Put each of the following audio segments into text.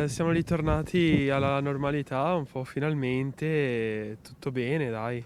Siamo ritornati alla normalità un po' finalmente, e tutto bene dai.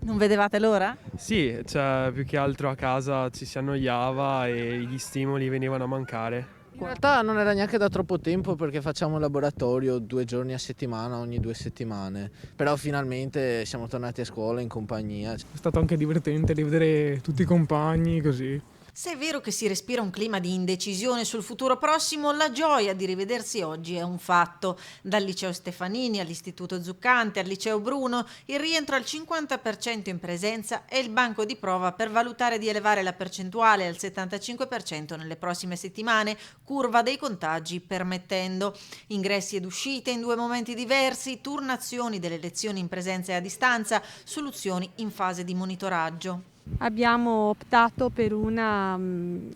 Non vedevate l'ora? Sì, cioè più che altro a casa ci si annoiava e gli stimoli venivano a mancare. In realtà non era neanche da troppo tempo perché facciamo un laboratorio 2 giorni a settimana, ogni 2 settimane. Però finalmente siamo tornati a scuola in compagnia. È stato anche divertente rivedere tutti i compagni così. Se è vero che si respira un clima di indecisione sul futuro prossimo, la gioia di rivedersi oggi è un fatto. Dal liceo Stefanini all'Istituto Zuccante al liceo Bruno, il rientro al 50% in presenza è il banco di prova per valutare di elevare la percentuale al 75% nelle prossime settimane, curva dei contagi permettendo. Ingressi ed uscite in 2 momenti diversi, turnazioni delle lezioni in presenza e a distanza, soluzioni in fase di monitoraggio. Abbiamo optato per una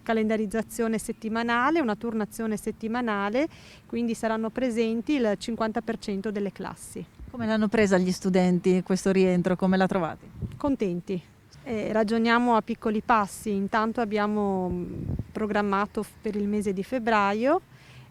calendarizzazione settimanale, una turnazione settimanale, quindi saranno presenti il 50% delle classi. Come l'hanno presa gli studenti questo rientro? Come la trovate? Contenti. Ragioniamo a piccoli passi, intanto abbiamo programmato per il mese di febbraio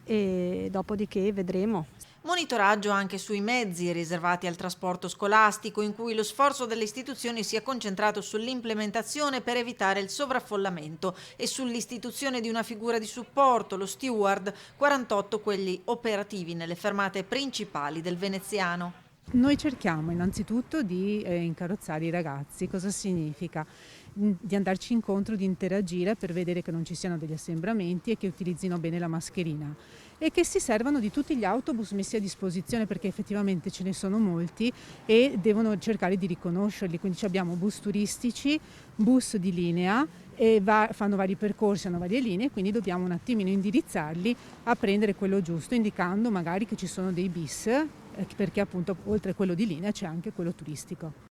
e dopodiché vedremo. Monitoraggio anche sui mezzi riservati al trasporto scolastico, in cui lo sforzo delle istituzioni si è concentrato sull'implementazione per evitare il sovraffollamento e sull'istituzione di una figura di supporto, lo steward, 48 quelli operativi nelle fermate principali del veneziano. Noi cerchiamo innanzitutto di incarrozzare i ragazzi. Cosa significa? Di andarci incontro, di interagire per vedere che non ci siano degli assembramenti e che utilizzino bene la mascherina e che si servano di tutti gli autobus messi a disposizione, perché effettivamente ce ne sono molti e devono cercare di riconoscerli. Quindi abbiamo bus turistici, bus di linea e fanno vari percorsi, hanno varie linee, quindi dobbiamo un attimino indirizzarli a prendere quello giusto, indicando magari che ci sono dei bis, perché appunto oltre a quello di linea c'è anche quello turistico.